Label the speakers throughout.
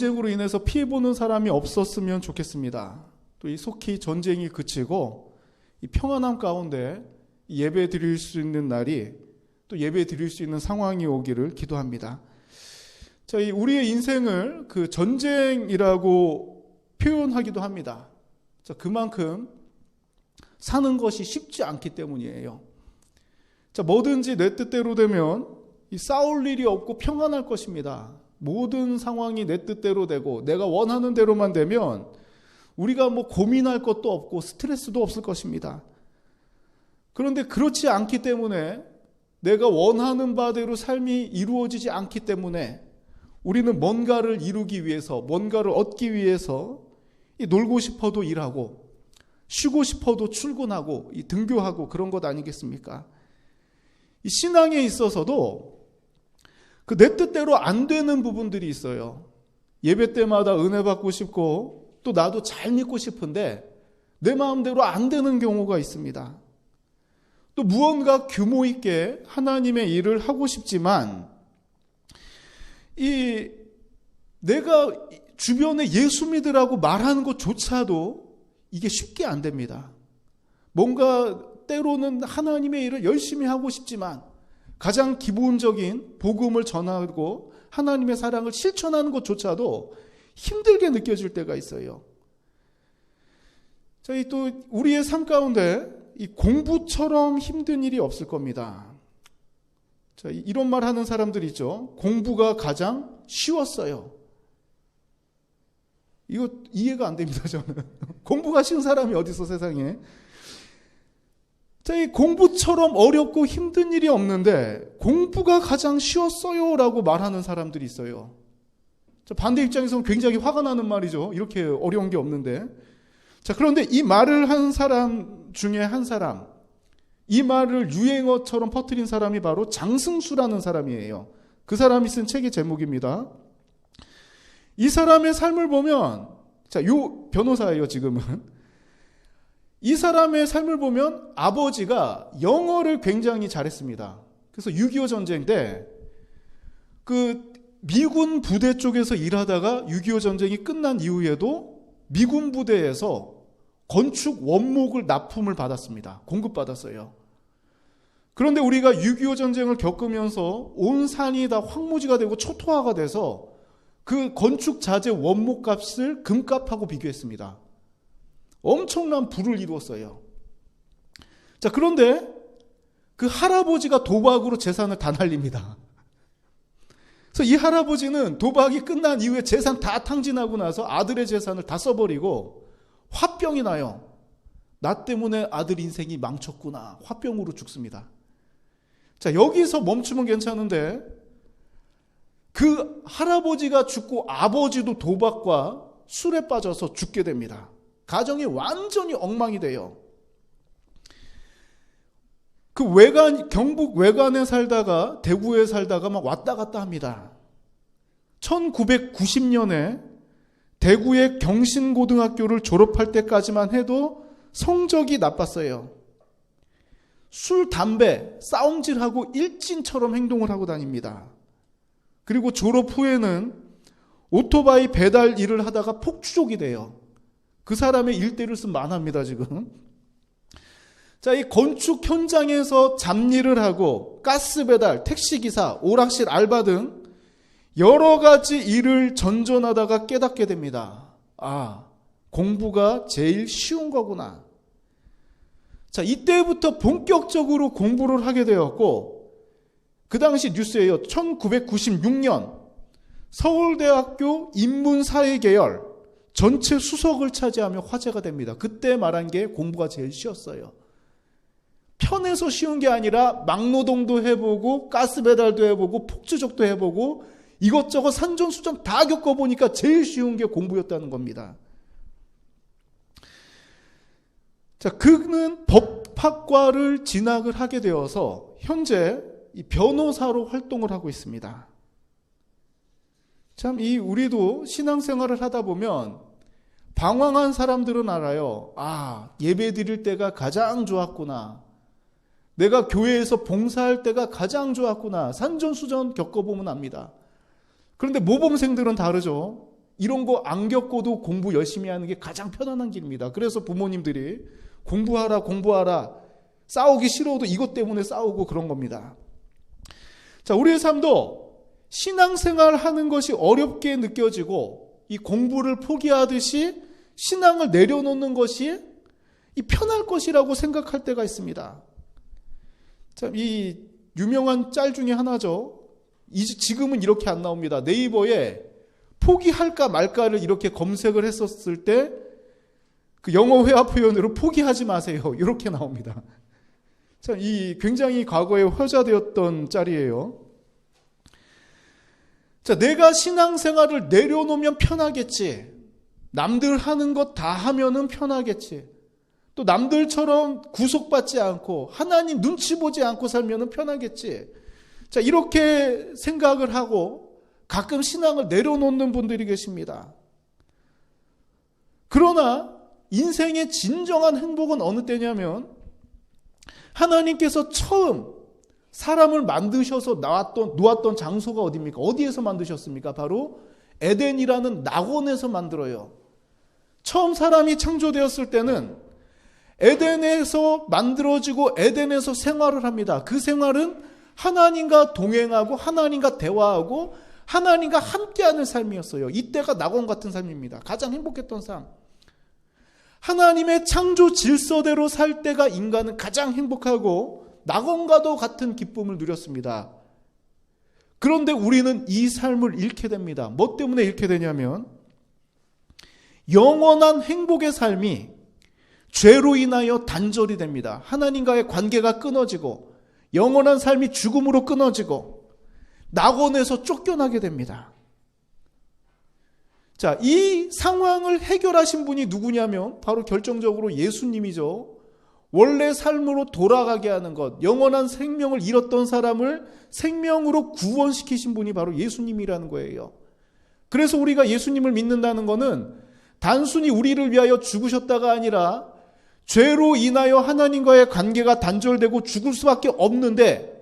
Speaker 1: 전쟁으로 인해서 피해보는 사람이 없었으면 좋겠습니다. 또 이 속히 전쟁이 그치고 이 평안함 가운데 예배 드릴 수 있는 날이, 또 예배 드릴 수 있는 상황이 오기를 기도합니다. 자, 우리의 인생을 그 전쟁이라고 표현하기도 합니다. 자, 그만큼 사는 것이 쉽지 않기 때문이에요. 자, 뭐든지 내 뜻대로 되면 싸울 일이 없고 평안할 것입니다. 모든 상황이 내 뜻대로 되고 내가 원하는 대로만 되면 우리가 고민할 것도 없고 스트레스도 없을 것입니다. 그런데 그렇지 않기 때문에, 내가 원하는 바대로 삶이 이루어지지 않기 때문에 우리는 뭔가를 이루기 위해서, 뭔가를 얻기 위해서 놀고 싶어도 일하고 쉬고 싶어도 출근하고 등교하고 그런 것 아니겠습니까? 이 신앙에 있어서도 그 내 뜻대로 안 되는 부분들이 있어요. 예배 때마다 은혜 받고 싶고 또 나도 잘 믿고 싶은데 내 마음대로 안 되는 경우가 있습니다. 또 무언가 규모 있게 하나님의 일을 하고 싶지만 내가 주변에 예수 믿으라고 말하는 것조차도 이게 쉽게 안 됩니다. 뭔가 때로는 하나님의 일을 열심히 하고 싶지만 가장 기본적인 복음을 전하고 하나님의 사랑을 실천하는 것조차도 힘들게 느껴질 때가 있어요. 저희 또 우리의 삶 가운데 이 공부처럼 힘든 일이 없을 겁니다. 자, 이런 말 하는 사람들 있죠. 공부가 가장 쉬웠어요. 이거 이해가 안 됩니다, 저는. 공부가 쉬운 사람이 어디 있어, 세상에. 자, 이 공부처럼 어렵고 힘든 일이 없는데 공부가 가장 쉬웠어요 라고 말하는 사람들이 있어요. 자, 반대 입장에서는 굉장히 화가 나는 말이죠. 이렇게 어려운 게 없는데. 자, 그런데 이 말을 한 사람 중에 한 사람, 이 말을 유행어처럼 퍼뜨린 사람이 바로 장승수라는 사람이에요. 그 사람이 쓴 책의 제목입니다. 이 사람의 삶을 보면, 자, 요 변호사예요, 지금은. 이 사람의 삶을 보면 아버지가 영어를 굉장히 잘했습니다. 그래서 6.25 전쟁 때 그 미군 부대 쪽에서 일하다가 6.25 전쟁이 끝난 이후에도 미군 부대에서 건축 원목을 납품을 받았습니다. 공급받았어요. 그런데 우리가 6.25 전쟁을 겪으면서 온 산이 다 황무지가 되고 초토화가 돼서 그 건축 자재 원목 값을 금값하고 비교했습니다. 엄청난 부를 이루었어요. 자, 그런데 그 할아버지가 도박으로 재산을 다 날립니다. 그래서 이 할아버지는 도박이 끝난 이후에 재산 다 탕진하고 나서 아들의 재산을 다 써버리고 화병이 나요. 나 때문에 아들 인생이 망쳤구나. 화병으로 죽습니다. 자, 여기서 멈추면 괜찮은데 그 할아버지가 죽고 아버지도 도박과 술에 빠져서 죽게 됩니다. 가정이 완전히 엉망이 돼요. 그 경북 외관에 살다가 대구에 살다가 막 왔다 갔다 합니다. 1990년에 대구의 경신고등학교를 졸업할 때까지만 해도 성적이 나빴어요. 술, 담배, 싸움질하고 일진처럼 행동을 하고 다닙니다. 그리고 졸업 후에는 오토바이 배달 일을 하다가 폭주족이 돼요. 그 사람의 일대를 쓴 만화입니다, 지금. 자, 이 건축 현장에서 잡일을 하고 가스 배달, 택시기사, 오락실 알바 등 여러 가지 일을 전전하다가 깨닫게 됩니다. 아, 공부가 제일 쉬운 거구나. 자, 이때부터 본격적으로 공부를 하게 되었고, 그 당시 뉴스예요. 1996년 서울대학교 인문사회계열 전체 수석을 차지하며 화제가 됩니다. 그때 말한 게 공부가 제일 쉬웠어요. 편해서 쉬운 게 아니라 막노동도 해보고 가스 배달도 해보고 폭주족도 해보고 이것저것 산전수전 다 겪어보니까 제일 쉬운 게 공부였다는 겁니다. 자, 그는 법학과를 진학을 하게 되어서 현재 이 변호사로 활동을 하고 있습니다. 참, 우리도 신앙생활을 하다 보면 방황한 사람들은 알아요. 아, 예배 드릴 때가 가장 좋았구나. 내가 교회에서 봉사할 때가 가장 좋았구나. 산전수전 겪어보면 압니다. 그런데 모범생들은 다르죠. 이런 거 안 겪고도 공부 열심히 하는 게 가장 편안한 길입니다. 그래서 부모님들이 공부하라 싸우기 싫어도 이것 때문에 싸우고 그런 겁니다. 자, 우리의 삶도 신앙생활 하는 것이 어렵게 느껴지고 이 공부를 포기하듯이 신앙을 내려놓는 것이 이 편할 것이라고 생각할 때가 있습니다. 참, 이 유명한 짤 중에 하나죠. 지금은 이렇게 안 나옵니다. 네이버에 포기할까 말까를 이렇게 검색을 했었을 때 그 영어 회화 표현으로 포기하지 마세요. 이렇게 나옵니다. 참, 이 굉장히 과거에 화제되었던 짤이에요. 자, 내가 신앙생활을 내려놓으면 편하겠지. 남들 하는 것 다 하면은 편하겠지. 또 남들처럼 구속받지 않고 하나님 눈치 보지 않고 살면은 편하겠지. 자, 이렇게 생각을 하고 가끔 신앙을 내려놓는 분들이 계십니다. 그러나 인생의 진정한 행복은 어느 때냐면 하나님께서 처음 사람을 만드셔서 놓았던 장소가 어디입니까? 어디에서 만드셨습니까? 바로 에덴이라는 낙원에서 만들어요. 처음 사람이 창조되었을 때는 에덴에서 만들어지고 에덴에서 생활을 합니다. 그 생활은 하나님과 동행하고 하나님과 대화하고 하나님과 함께하는 삶이었어요. 이때가 낙원 같은 삶입니다. 가장 행복했던 삶. 하나님의 창조 질서대로 살 때가 인간은 가장 행복하고 낙원과도 같은 기쁨을 누렸습니다. 그런데 우리는 이 삶을 잃게 됩니다. 뭐 때문에 잃게 되냐면 영원한 행복의 삶이 죄로 인하여 단절이 됩니다. 하나님과의 관계가 끊어지고 영원한 삶이 죽음으로 끊어지고 낙원에서 쫓겨나게 됩니다. 자, 이 상황을 해결하신 분이 누구냐면 바로 결정적으로 예수님이죠. 원래 삶으로 돌아가게 하는 것, 영원한 생명을 잃었던 사람을 생명으로 구원시키신 분이 바로 예수님이라는 거예요. 그래서 우리가 예수님을 믿는다는 것은 단순히 우리를 위하여 죽으셨다가 아니라 죄로 인하여 하나님과의 관계가 단절되고 죽을 수밖에 없는데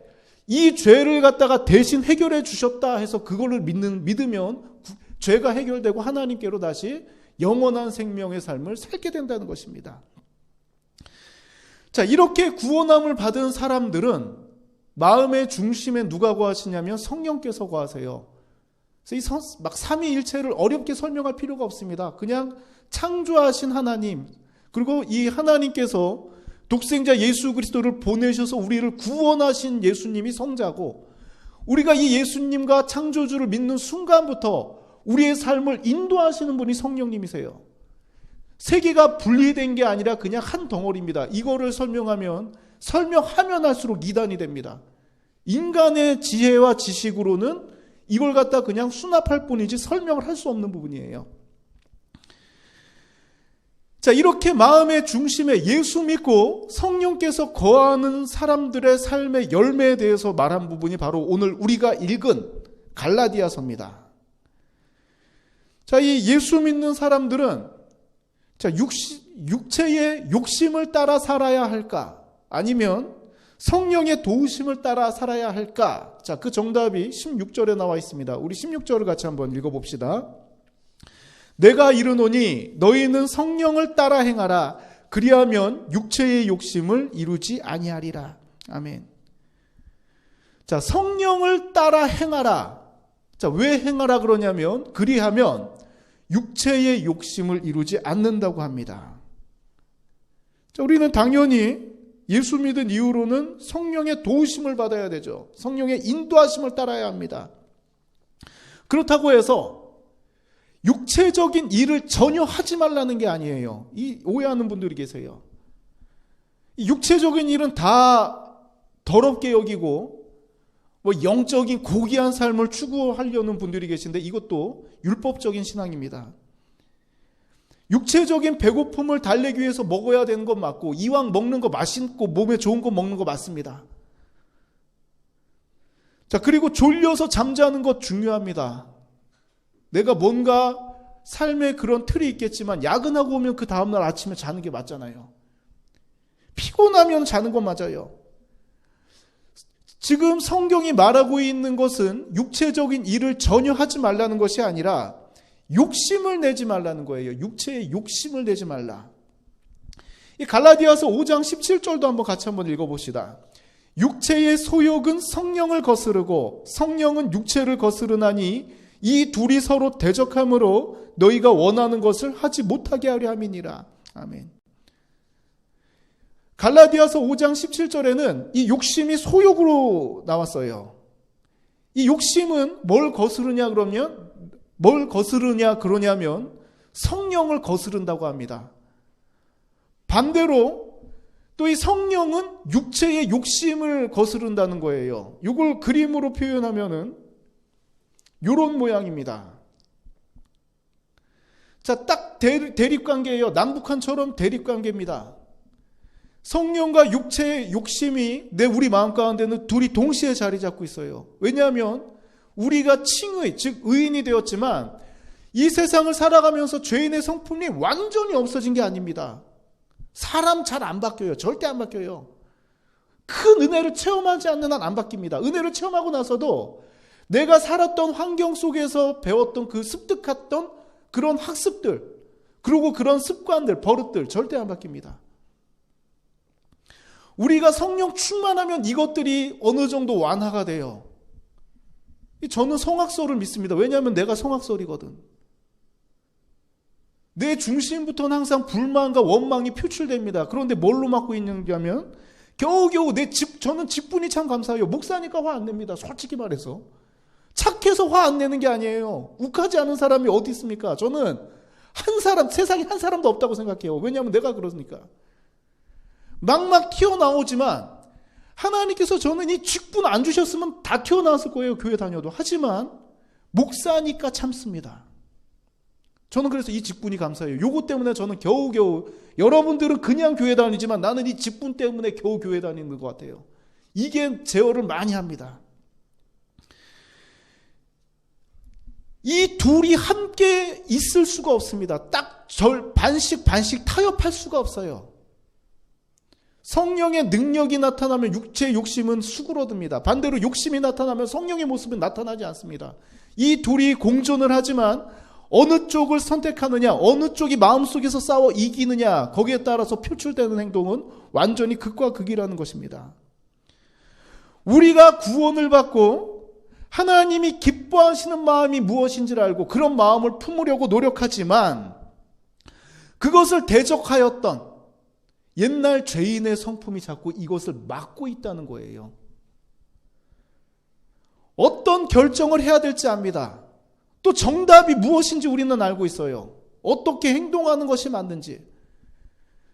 Speaker 1: 이 죄를 갖다가 대신 해결해 주셨다 해서 그거를 믿으면 죄가 해결되고 하나님께로 다시 영원한 생명의 삶을 살게 된다는 것입니다. 자, 이렇게 구원함을 받은 사람들은 마음의 중심에 누가 거하시냐면 성령께서 거하세요. 그래서 막 삼위일체를 어렵게 설명할 필요가 없습니다. 그냥 창조하신 하나님, 그리고 이 하나님께서 독생자 예수 그리스도를 보내셔서 우리를 구원하신 예수님이 성자고, 우리가 이 예수님과 창조주를 믿는 순간부터 우리의 삶을 인도하시는 분이 성령님이세요. 세 개가 분리된 게 아니라 그냥 한 덩어리입니다. 이거를 설명하면 할수록 이단이 됩니다. 인간의 지혜와 지식으로는 이걸 갖다 그냥 수납할 뿐이지 설명을 할 수 없는 부분이에요. 자, 이렇게 마음의 중심에 예수 믿고 성령께서 거하는 사람들의 삶의 열매에 대해서 말한 부분이 바로 오늘 우리가 읽은 갈라디아서입니다. 자, 이 예수 믿는 사람들은 자, 육체의 욕심을 따라 살아야 할까? 아니면 성령의 도우심을 따라 살아야 할까? 자, 그 정답이 16절에 나와 있습니다. 우리 16절을 같이 한번 읽어봅시다. 내가 이르노니 너희는 성령을 따라 행하라. 그리하면 육체의 욕심을 이루지 아니하리라. 아멘. 자, 성령을 따라 행하라. 자, 왜 행하라 그러냐면 그리하면 육체의 욕심을 이루지 않는다고 합니다. 자, 우리는 당연히 예수 믿은 이후로는 성령의 도우심을 받아야 되죠. 성령의 인도하심을 따라야 합니다. 그렇다고 해서 육체적인 일을 전혀 하지 말라는 게 아니에요. 이 오해하는 분들이 계세요. 육체적인 일은 다 더럽게 여기고 뭐 영적인 고귀한 삶을 추구하려는 분들이 계신데 이것도 율법적인 신앙입니다. 육체적인 배고픔을 달래기 위해서 먹어야 되는 건 맞고 이왕 먹는 거 맛있고 몸에 좋은 거 먹는 거 맞습니다. 자, 그리고 졸려서 잠자는 것 중요합니다. 내가 뭔가 삶에 그런 틀이 있겠지만 야근하고 오면 그 다음날 아침에 자는 게 맞잖아요. 피곤하면 자는 건 맞아요. 지금 성경이 말하고 있는 것은 육체적인 일을 전혀 하지 말라는 것이 아니라 욕심을 내지 말라는 거예요. 육체의 욕심을 내지 말라. 이 갈라디아서 5장 17절도 한번 같이 한번 읽어봅시다. 육체의 소욕은 성령을 거스르고 성령은 육체를 거스르나니 이 둘이 서로 대적함으로 너희가 원하는 것을 하지 못하게 하려 함이니라. 아멘. 갈라디아서 5장 17절에는 이 욕심이 소욕으로 나왔어요. 이 욕심은 뭘 거스르냐 그러냐면 성령을 거스른다고 합니다. 반대로 또 이 성령은 육체의 욕심을 거스른다는 거예요. 이걸 그림으로 표현하면은 이런 모양입니다. 자, 딱 대립관계예요. 남북한처럼 대립관계입니다. 성령과 육체의 욕심이 우리 마음 가운데는 둘이 동시에 자리 잡고 있어요. 왜냐하면 우리가 칭의, 즉 의인이 되었지만 이 세상을 살아가면서 죄인의 성품이 완전히 없어진 게 아닙니다. 사람 잘 안 바뀌어요. 절대 안 바뀌어요. 큰 은혜를 체험하지 않는 한 안 바뀝니다. 은혜를 체험하고 나서도 내가 살았던 환경 속에서 배웠던 그 습득했던 그런 학습들, 그리고 그런 습관들, 버릇들 절대 안 바뀝니다. 우리가 성령 충만하면 이것들이 어느 정도 완화가 돼요. 저는 성악설을 믿습니다. 왜냐하면 내가 성악설이거든. 내 중심부터는 항상 불만과 원망이 표출됩니다. 그런데 뭘로 막고 있는가 하면 겨우겨우 저는 직분이 참 감사해요. 목사니까 화 안 냅니다. 솔직히 말해서. 착해서 화 안 내는 게 아니에요. 욱하지 않은 사람이 어디 있습니까? 저는 세상에 한 사람도 없다고 생각해요. 왜냐하면 내가 그러니까. 막 튀어나오지만 하나님께서 저는 이 직분 안 주셨으면 다 튀어나왔을 거예요. 교회 다녀도. 하지만 목사니까 참습니다. 저는 그래서 이 직분이 감사해요. 요거 때문에 저는 겨우겨우, 여러분들은 그냥 교회 다니지만 나는 이 직분 때문에 겨우 교회 다니는 것 같아요. 이게 제어를 많이 합니다. 이 둘이 함께 있을 수가 없습니다. 딱 반씩 타협할 수가 없어요. 성령의 능력이 나타나면 육체의 욕심은 수그러듭니다. 반대로 욕심이 나타나면 성령의 모습은 나타나지 않습니다. 이 둘이 공존을 하지만 어느 쪽을 선택하느냐, 어느 쪽이 마음속에서 싸워 이기느냐, 거기에 따라서 표출되는 행동은 완전히 극과 극이라는 것입니다. 우리가 구원을 받고 하나님이 기뻐하시는 마음이 무엇인지를 알고 그런 마음을 품으려고 노력하지만 그것을 대적하였던 옛날 죄인의 성품이 자꾸 이것을 막고 있다는 거예요. 어떤 결정을 해야 될지 압니다. 또 정답이 무엇인지 우리는 알고 있어요. 어떻게 행동하는 것이 맞는지.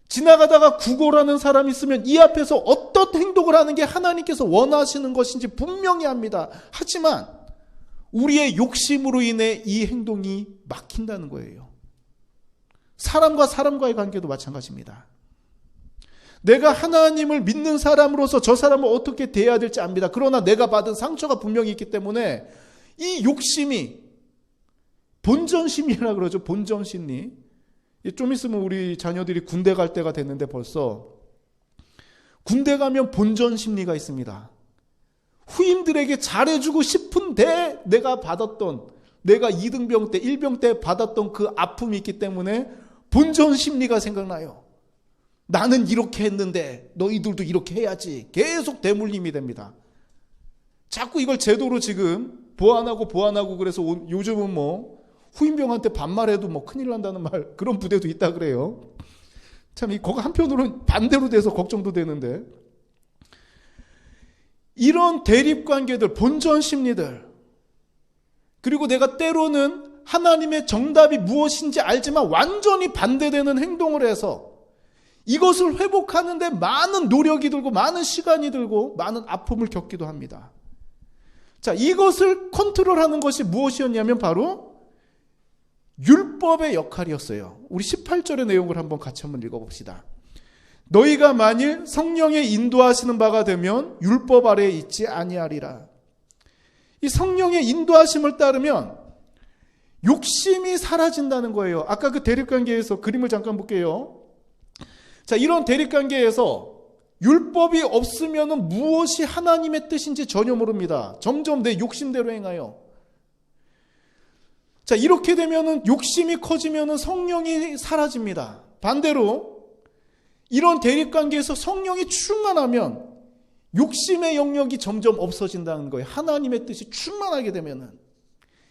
Speaker 1: 지나가다가 구걸하는 사람이 있으면 이 앞에서 어떤 행동을 하는 게 하나님께서 원하시는 것인지 분명히 압니다. 하지만 우리의 욕심으로 인해 이 행동이 막힌다는 거예요. 사람과 사람과의 관계도 마찬가지입니다. 내가 하나님을 믿는 사람으로서 저 사람을 어떻게 대해야 될지 압니다. 그러나 내가 받은 상처가 분명히 있기 때문에 이 욕심이 본전심리라 그러죠. 본전심리. 좀 있으면 우리 자녀들이 군대 갈 때가 됐는데 벌써 군대 가면 본전심리가 있습니다. 후임들에게 잘해주고 싶은데 내가 2등병 때 1병 때 받았던 그 아픔이 있기 때문에 본전심리가 생각나요. 나는 이렇게 했는데 너희들도 이렇게 해야지. 계속 대물림이 됩니다. 자꾸 이걸 제도로 지금 보완하고 그래서 요즘은 후임병한테 반말해도 큰일 난다는 그런 부대도 있다 그래요. 참 거기 한편으로는 반대로 돼서 걱정도 되는데 이런 대립관계들, 본전 심리들, 그리고 내가 때로는 하나님의 정답이 무엇인지 알지만 완전히 반대되는 행동을 해서 이것을 회복하는데 많은 노력이 들고 많은 시간이 들고 많은 아픔을 겪기도 합니다. 자, 이것을 컨트롤하는 것이 무엇이었냐면 바로 율법의 역할이었어요. 우리 18절의 내용을 한번 같이 한번 읽어봅시다. 너희가 만일 성령의 인도하시는 바가 되면 율법 아래에 있지 아니하리라. 이 성령의 인도하심을 따르면 욕심이 사라진다는 거예요. 아까 그 대립관계에서 그림을 잠깐 볼게요. 자, 이런 대립관계에서 율법이 없으면 무엇이 하나님의 뜻인지 전혀 모릅니다. 점점 내 욕심대로 행하여. 자, 이렇게 되면은 욕심이 커지면은 성령이 사라집니다. 반대로 이런 대립관계에서 성령이 충만하면 욕심의 영역이 점점 없어진다는 거예요. 하나님의 뜻이 충만하게 되면은.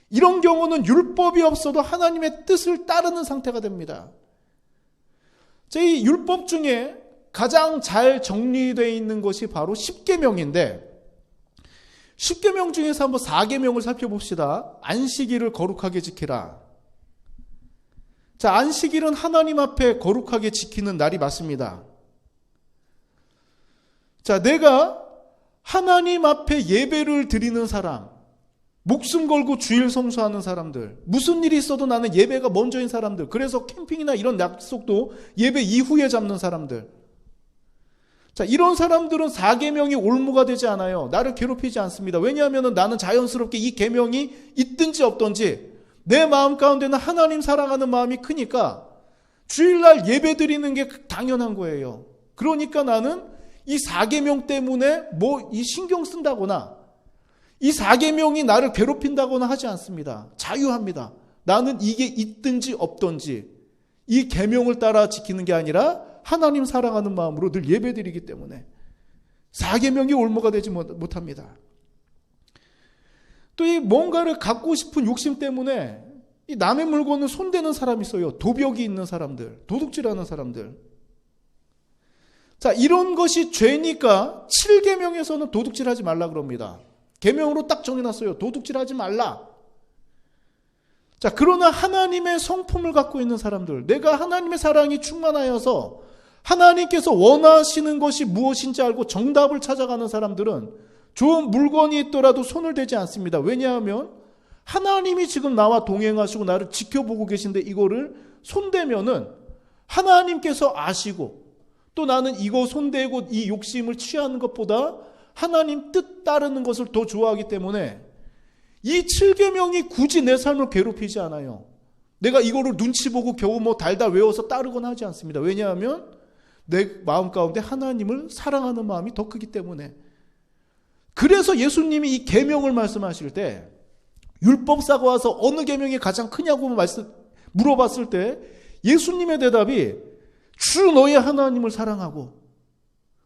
Speaker 1: 이런 경우는 율법이 없어도 하나님의 뜻을 따르는 상태가 됩니다. 자, 이 율법 중에 가장 잘 정리되어 있는 것이 바로 십계명인데, 십계명 중에서 한번 4계명을 살펴봅시다. 안식일을 거룩하게 지키라. 자, 안식일은 하나님 앞에 거룩하게 지키는 날이 맞습니다. 자, 내가 하나님 앞에 예배를 드리는 사람, 목숨 걸고 주일 성수하는 사람들, 무슨 일이 있어도 나는 예배가 먼저인 사람들, 그래서 캠핑이나 이런 약속도 예배 이후에 잡는 사람들. 자, 이런 사람들은 4계명이 올무가 되지 않아요. 나를 괴롭히지 않습니다. 왜냐하면 나는 자연스럽게 이 계명이 있든지 없든지 내 마음 가운데는 하나님 사랑하는 마음이 크니까 주일날 예배 드리는 게 당연한 거예요. 그러니까 나는 이 4계명 때문에 이 신경 쓴다거나 이 4계명이 나를 괴롭힌다거나 하지 않습니다. 자유합니다. 나는 이게 있든지 없든지 이 계명을 따라 지키는 게 아니라 하나님 사랑하는 마음으로 늘 예배드리기 때문에 4계명이 올무가 되지 못합니다. 또 이 뭔가를 갖고 싶은 욕심 때문에 이 남의 물건을 손대는 사람이 있어요. 도벽이 있는 사람들, 도둑질하는 사람들. 자, 이런 것이 죄니까 7계명에서는 도둑질하지 말라 그럽니다. 계명으로 딱 정해놨어요. 도둑질하지 말라. 자, 그러나 하나님의 성품을 갖고 있는 사람들, 내가 하나님의 사랑이 충만하여서 하나님께서 원하시는 것이 무엇인지 알고 정답을 찾아가는 사람들은 좋은 물건이 있더라도 손을 대지 않습니다. 왜냐하면 하나님이 지금 나와 동행하시고 나를 지켜보고 계신데 이거를 손대면은 하나님께서 아시고 또 나는 이거 손대고 이 욕심을 취하는 것보다 하나님 뜻 따르는 것을 더 좋아하기 때문에 이 7계명이 굳이 내 삶을 괴롭히지 않아요. 내가 이거를 눈치 보고 겨우 달달 외워서 따르거나 하지 않습니다. 왜냐하면 내 마음 가운데 하나님을 사랑하는 마음이 더 크기 때문에. 그래서 예수님이 이 계명을 말씀하실 때 율법사가 와서 어느 계명이 가장 크냐고 물어봤을 때 예수님의 대답이 주 너의 하나님을 사랑하고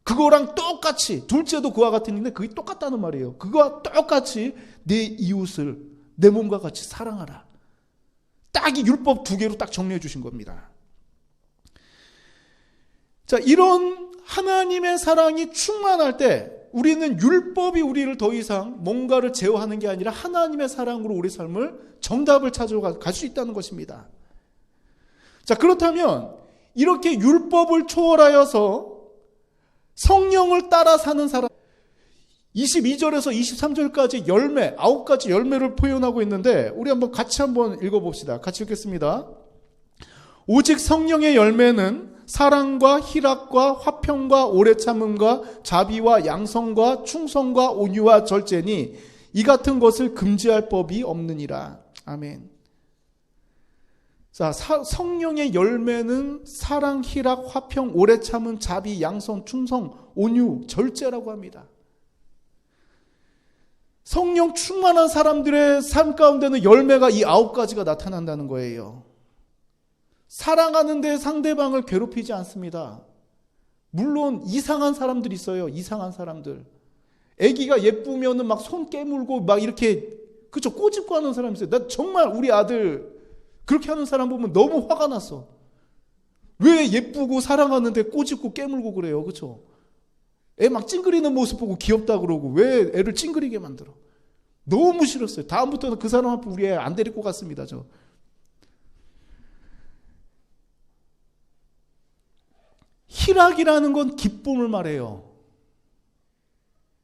Speaker 1: 그거랑 똑같이 둘째도 그와 같은 일인데 그게 똑같다는 말이에요. 그거와 똑같이 내 이웃을 내 몸과 같이 사랑하라. 딱 이 율법 2개로 딱 정리해 주신 겁니다. 자, 이런 하나님의 사랑이 충만할 때 우리는 율법이 우리를 더 이상 뭔가를 제어하는 게 아니라 하나님의 사랑으로 우리 삶을 정답을 찾아갈 수 있다는 것입니다. 자, 그렇다면 이렇게 율법을 초월하여서 성령을 따라 사는 사람, 22절에서 23절까지 열매, 9가지 열매를 표현하고 있는데 우리 같이 한번 읽어봅시다. 같이 읽겠습니다. 오직 성령의 열매는 사랑과 희락과 화평과 오래 참음과 자비와 양성과 충성과 온유와 절제니 이 같은 것을 금지할 법이 없느니라. 아멘. 자, 성령의 열매는 사랑, 희락, 화평, 오래 참음, 자비, 양성, 충성, 온유, 절제라고 합니다. 성령 충만한 사람들의 삶 가운데는 열매가 이 9가지가 나타난다는 거예요. 사랑하는데 상대방을 괴롭히지 않습니다. 물론 이상한 사람들이 있어요. 이상한 사람들. 아기가 예쁘면은 막 손 깨물고 막 이렇게 그쵸 꼬집고 하는 사람이 있어요. 나 정말 우리 아들 그렇게 하는 사람 보면 너무 화가 났어. 왜 예쁘고 사랑하는데 꼬집고 깨물고 그래요. 그쵸? 애 막 찡그리는 모습 보고 귀엽다 그러고 왜 애를 찡그리게 만들어. 너무 싫었어요. 다음부터는 그 사람 앞에 우리 애 안 데리고 갔습니다. 저. 희락이라는 건 기쁨을 말해요.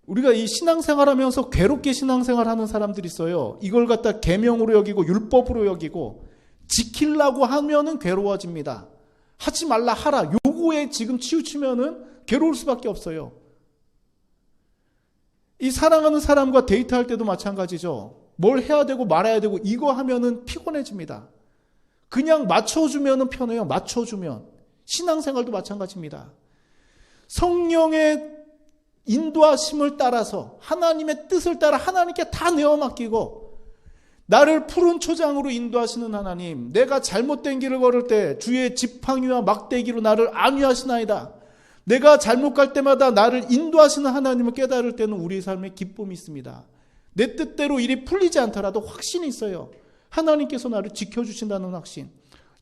Speaker 1: 우리가 이 신앙생활하면서 괴롭게 신앙생활하는 사람들이 있어요. 이걸 갖다 계명으로 여기고 율법으로 여기고 지키려고 하면은 괴로워집니다. 하지 말라 하라. 요거에 지금 치우치면은 괴로울 수밖에 없어요. 이 사랑하는 사람과 데이트할 때도 마찬가지죠. 뭘 해야 되고 말아야 되고 이거 하면은 피곤해집니다. 그냥 맞춰주면은 편해요. 맞춰주면. 신앙생활도 마찬가지입니다. 성령의 인도하심을 따라서 하나님의 뜻을 따라 하나님께 다 내어 맡기고 나를 푸른 초장으로 인도하시는 하나님, 내가 잘못된 길을 걸을 때 주의 지팡이와 막대기로 나를 안위하시나이다. 내가 잘못 갈 때마다 나를 인도하시는 하나님을 깨달을 때는 우리의 삶에 기쁨이 있습니다. 내 뜻대로 일이 풀리지 않더라도 확신이 있어요. 하나님께서 나를 지켜주신다는 확신,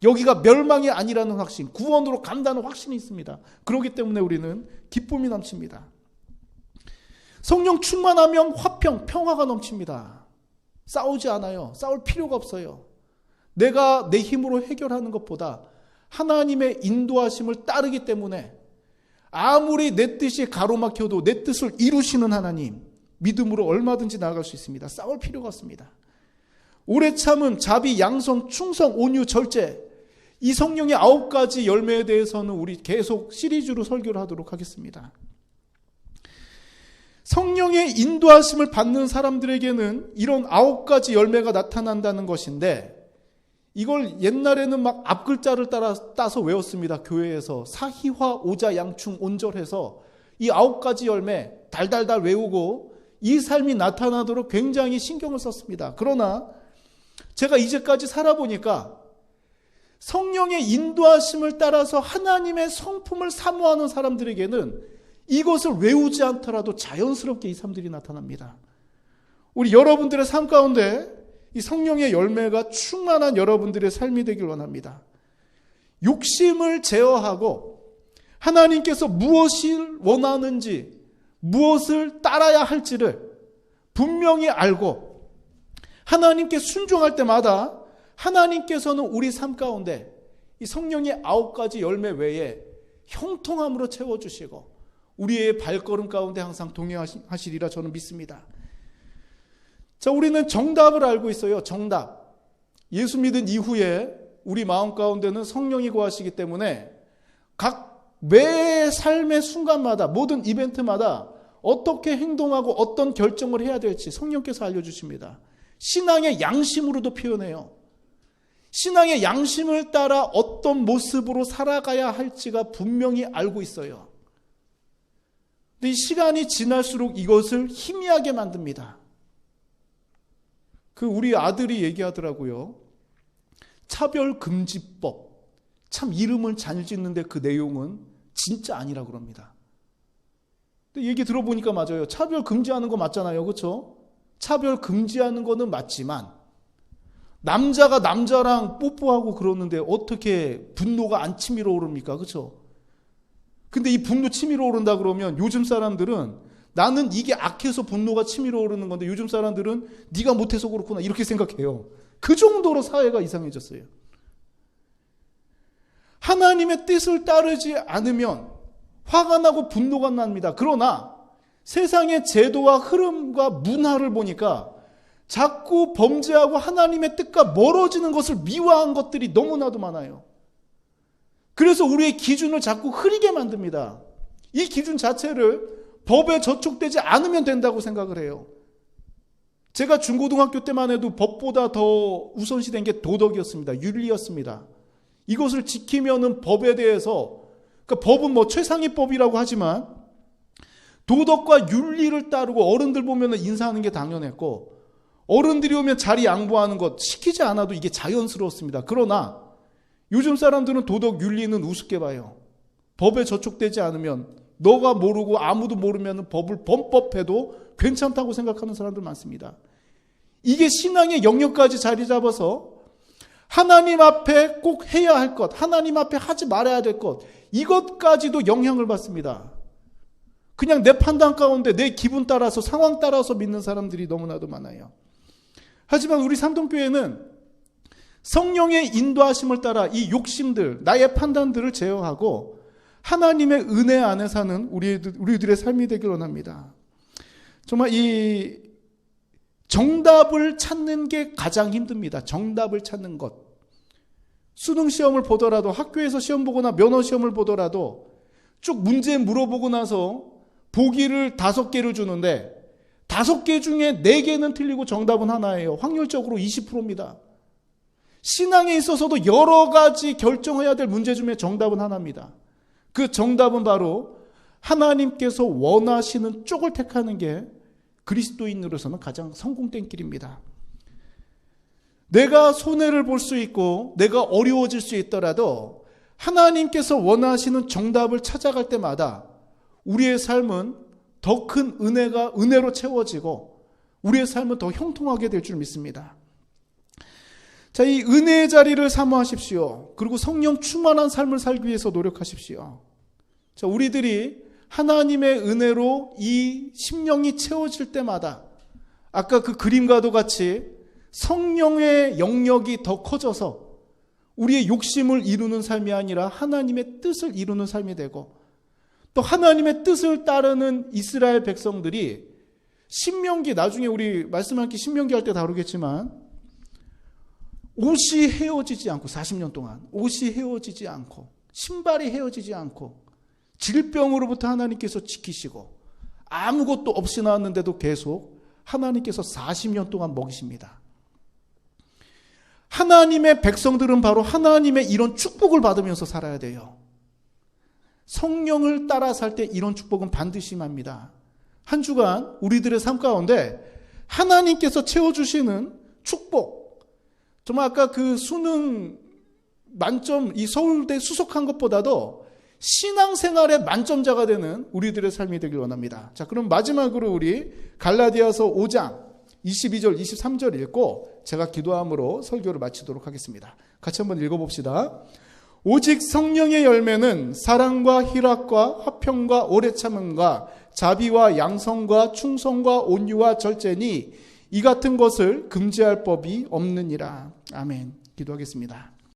Speaker 1: 여기가 멸망이 아니라는 확신, 구원으로 간다는 확신이 있습니다. 그렇기 때문에 우리는 기쁨이 넘칩니다. 성령 충만하면 화평, 평화가 넘칩니다. 싸우지 않아요. 싸울 필요가 없어요. 내가 내 힘으로 해결하는 것보다 하나님의 인도하심을 따르기 때문에 아무리 내 뜻이 가로막혀도 내 뜻을 이루시는 하나님, 믿음으로 얼마든지 나아갈 수 있습니다. 싸울 필요가 없습니다. 오래 참음, 자비, 양성, 충성, 온유, 절제, 이 성령의 9가지 열매에 대해서는 우리 계속 시리즈로 설교를 하도록 하겠습니다. 성령의 인도하심을 받는 사람들에게는 이런 9가지 열매가 나타난다는 것인데, 이걸 옛날에는 막 앞글자를 따서 외웠습니다. 교회에서 사희화, 오자, 양충, 온절해서 이 9가지 열매 달달달 외우고 이 삶이 나타나도록 굉장히 신경을 썼습니다. 그러나 제가 이제까지 살아보니까 성령의 인도하심을 따라서 하나님의 성품을 사모하는 사람들에게는 이것을 외우지 않더라도 자연스럽게 이 삶들이 나타납니다. 우리 여러분들의 삶 가운데 이 성령의 열매가 충만한 여러분들의 삶이 되길 원합니다. 욕심을 제어하고 하나님께서 무엇을 원하는지, 무엇을 따라야 할지를 분명히 알고 하나님께 순종할 때마다 하나님께서는 우리 삶 가운데 이 성령의 9가지 열매 외에 형통함으로 채워주시고 우리의 발걸음 가운데 항상 동행하시리라 저는 믿습니다. 자, 우리는 정답을 알고 있어요. 정답. 예수 믿은 이후에 우리 마음 가운데는 성령이 거하시기 때문에 매 삶의 순간마다, 모든 이벤트마다 어떻게 행동하고 어떤 결정을 해야 될지 성령께서 알려주십니다. 신앙의 양심으로도 표현해요. 신앙의 양심을 따라 어떤 모습으로 살아가야 할지가 분명히 알고 있어요. 근데 이 시간이 지날수록 이것을 희미하게 만듭니다. 우리 아들이 얘기하더라고요. 차별금지법. 참 이름을 잘 짓는데 그 내용은 진짜 아니라 그럽니다. 근데 얘기 들어보니까 맞아요. 차별 금지하는 거 맞잖아요. 그렇죠? 차별 금지하는 거는 맞지만 남자가 남자랑 뽀뽀하고 그러는데 어떻게 분노가 안 치밀어 오릅니까? 그렇죠? 근데 이 분노 치밀어 오른다 그러면 요즘 사람들은 나는 이게 악해서 분노가 치밀어 오르는 건데 요즘 사람들은 네가 못해서 그렇구나 이렇게 생각해요. 그 정도로 사회가 이상해졌어요. 하나님의 뜻을 따르지 않으면 화가 나고 분노가 납니다. 그러나 세상의 제도와 흐름과 문화를 보니까 자꾸 범죄하고 하나님의 뜻과 멀어지는 것을 미화한 것들이 너무나도 많아요. 그래서 우리의 기준을 자꾸 흐리게 만듭니다. 이 기준 자체를 법에 저촉되지 않으면 된다고 생각을 해요. 제가 중고등학교 때만 해도 법보다 더 우선시된 게 도덕이었습니다. 윤리였습니다. 이것을 지키면은 법에 대해서, 그러니까 법은 뭐 최상위 법이라고 하지만 도덕과 윤리를 따르고 어른들 보면은 인사하는 게 당연했고 어른들이 오면 자리 양보하는 것 시키지 않아도 이게 자연스러웠습니다. 그러나 요즘 사람들은 도덕 윤리는 우습게 봐요. 법에 저촉되지 않으면 너가 모르고 아무도 모르면 법을 범법해도 괜찮다고 생각하는 사람들 많습니다. 이게 신앙의 영역까지 자리 잡아서 하나님 앞에 꼭 해야 할 것, 하나님 앞에 하지 말아야 될 것, 이것까지도 영향을 받습니다. 그냥 내 판단 가운데 내 기분 따라서 상황 따라서 믿는 사람들이 너무나도 많아요. 하지만 우리 삼동교회는 성령의 인도하심을 따라 이 욕심들, 나의 판단들을 제어하고 하나님의 은혜 안에 사는 우리들의 삶이 되길 원합니다. 정말 이 정답을 찾는 게 가장 힘듭니다. 정답을 찾는 것. 수능 시험을 보더라도 학교에서 시험 보거나 면허 시험을 보더라도 쭉 문제 물어보고 나서 보기를 5개를 주는데 5개 중에 4개는 틀리고 정답은 하나예요. 확률적으로 20%입니다. 신앙에 있어서도 여러 가지 결정해야 될 문제 중에 정답은 하나입니다. 그 정답은 바로 하나님께서 원하시는 쪽을 택하는 게 그리스도인으로서는 가장 성공된 길입니다. 내가 손해를 볼 수 있고 내가 어려워질 수 있더라도 하나님께서 원하시는 정답을 찾아갈 때마다 우리의 삶은 더 큰 은혜로 채워지고 우리의 삶은 더 형통하게 될 줄 믿습니다. 자, 이 은혜의 자리를 사모하십시오. 그리고 성령 충만한 삶을 살기 위해서 노력하십시오. 자, 우리들이 하나님의 은혜로 이 심령이 채워질 때마다 아까 그 그림과도 같이 성령의 영역이 더 커져서 우리의 욕심을 이루는 삶이 아니라 하나님의 뜻을 이루는 삶이 되고, 또 하나님의 뜻을 따르는 이스라엘 백성들이 신명기, 나중에 우리 말씀할게 신명기 할 때 다루겠지만, 옷이 헤어지지 않고 40년 동안 옷이 헤어지지 않고 신발이 헤어지지 않고 질병으로부터 하나님께서 지키시고 아무것도 없이 나왔는데도 계속 하나님께서 40년 동안 먹이십니다. 하나님의 백성들은 바로 하나님의 이런 축복을 받으면서 살아야 돼요. 성령을 따라 살 때 이런 축복은 반드시 임합니다. 한 주간 우리들의 삶 가운데 하나님께서 채워주시는 축복, 정말 아까 그 수능 만점, 이 서울대 수석한 것보다도 신앙생활의 만점자가 되는 우리들의 삶이 되길 원합니다. 자, 그럼 마지막으로 우리 갈라디아서 5장 22절, 23절 읽고 제가 기도함으로 설교를 마치도록 하겠습니다. 같이 한번 읽어봅시다. 오직 성령의 열매는 사랑과 희락과 화평과 오래 참음과 자비와 양성과 충성과 온유와 절제니 이 같은 것을 금지할 법이 없느니라. 아멘. 기도하겠습니다.